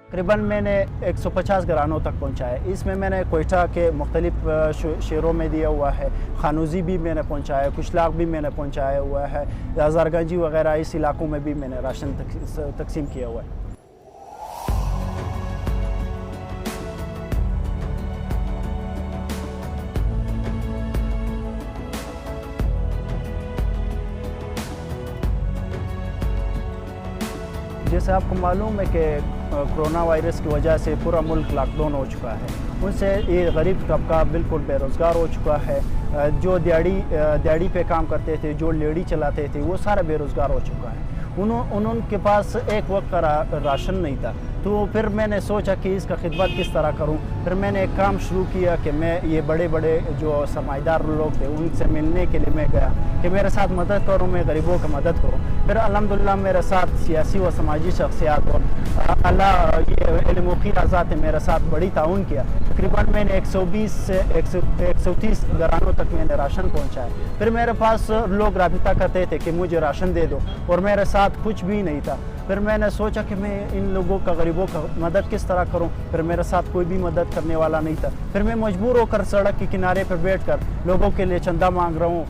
तकरीबन मैंने 150 घरानों तक पहुँचाया है। इसमें मैंने कोयटा के मुख्तलिफ शहरों में दिया हुआ है, खानूजी भी मैंने पहुँचाया, कुशलाग भी मैंने पहुँचाया हुआ है, हज़ारगंजी वगैरह इस इलाकों में भी मैंने राशन तकसीम किया हुआ है। जैसे आपको मालूम है कि कोरोना वायरस की वजह से पूरा मुल्क लॉकडाउन हो चुका है, उनसे ये गरीब तबका बिल्कुल बेरोज़गार हो चुका है। जो दिहाड़ी पे काम करते थे, जो लेडी चलाते थे, वो सारा बेरोज़गार हो चुका है। उनके पास एक वक्त का राशन नहीं था। तो फिर मैंने सोचा कि इसका खिदमत किस तरह करूं। फिर मैंने एक काम शुरू किया कि मैं ये बड़े बड़े जो सरमाएदार लोग थे उनसे मिलने के लिए मैं गया कि मेरे साथ मदद करूं, मैं गरीबों की मदद करूं। फिर अल्हम्दुलिल्लाह मेरे साथ सियासी व समाजी शख्सियात और अल्लाह ये इल्म-ओ-खीर आज़ाद ने मेरे साथ बड़ी ताउन किया। तकरीबन मैंने 120 से 130 घरानों तक मैंने राशन पहुँचाया। फिर मेरे पास लोग राबिता करते थे कि मुझे राशन दे दो, और मेरे साथ कुछ भी नहीं था। फिर मैंने सोचा कि मैं इन लोगों का, गरीबों का मदद किस तरह करूं। फिर मेरे साथ कोई भी मदद करने वाला नहीं था। फिर मैं मजबूर होकर सड़क के किनारे पर बैठकर लोगों के लिए चंदा मांग रहा हूं।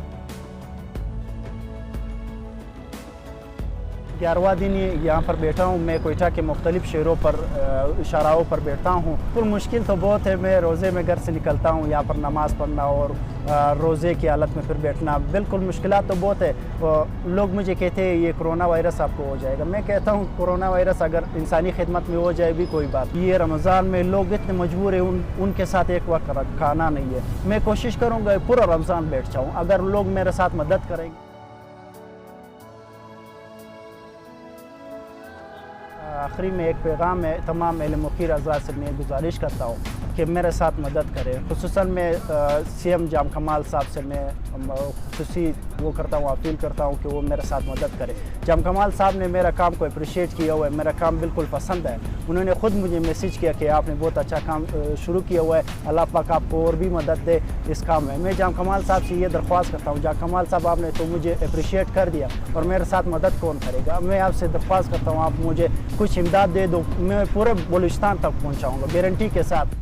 11वां दिन यहाँ पर बैठा हूँ। मैं कोयटा के मुख्तलिफ शहरों पर शाहराहों पर बैठता हूँ। कुल मुश्किल तो बहुत है। मैं रोज़े में घर से निकलता हूँ, यहाँ पर नमाज़ पढ़ना और रोज़े की हालत में फिर बैठना, बिल्कुल मुश्किलात तो बहुत है। लोग मुझे कहते हैं ये कोरोना वायरस आपको हो जाएगा। मैं कहता हूँ कोरोना वायरस अगर इंसानी खिदमत में हो जाए भी कोई बात। ये रमज़ान में लोग इतने मजबूर हैं, उनके साथ एक वक्त खाना नहीं है। मैं कोशिश करूँगा पूरा रमज़ान बैठ जाऊँ अगर लोग मेरे साथ मदद करेंगे। आखिरी में एक पैगाम है तमाम इल्म-ओ-खीर आज़ाद से मैं गुजारिश करता हूँ कि मेरे साथ मदद करें। खुसूसन मैं CM जाम कमाल साहब से मैं खुशी वो करता हूँ, अपील करता हूँ कि वो मेरे साथ मदद करें। जाम कमाल साहब ने मेरा काम को अप्रिशिएट किया हुआ है, मेरा काम बिल्कुल पसंद है। उन्होंने ख़ुद मुझे मैसेज किया कि आपने बहुत अच्छा काम शुरू किया हुआ है, अल्लाह पाक आपको और भी मदद दे इस काम में। मैं जाम कमाल साहब से ये दरख्वास्त करता हूँ, जाम कमाल साहब आपने तो मुझे अप्रिशिएट कर दिया और मेरे साथ मदद कौन करेगा। मैं आपसे दरख्वास्त करता हूँ आप मुझे कुछ इमदाद दे दो, मैं पूरे बलूचिस्तान तक पहुँचाऊँगा गारंटी के साथ।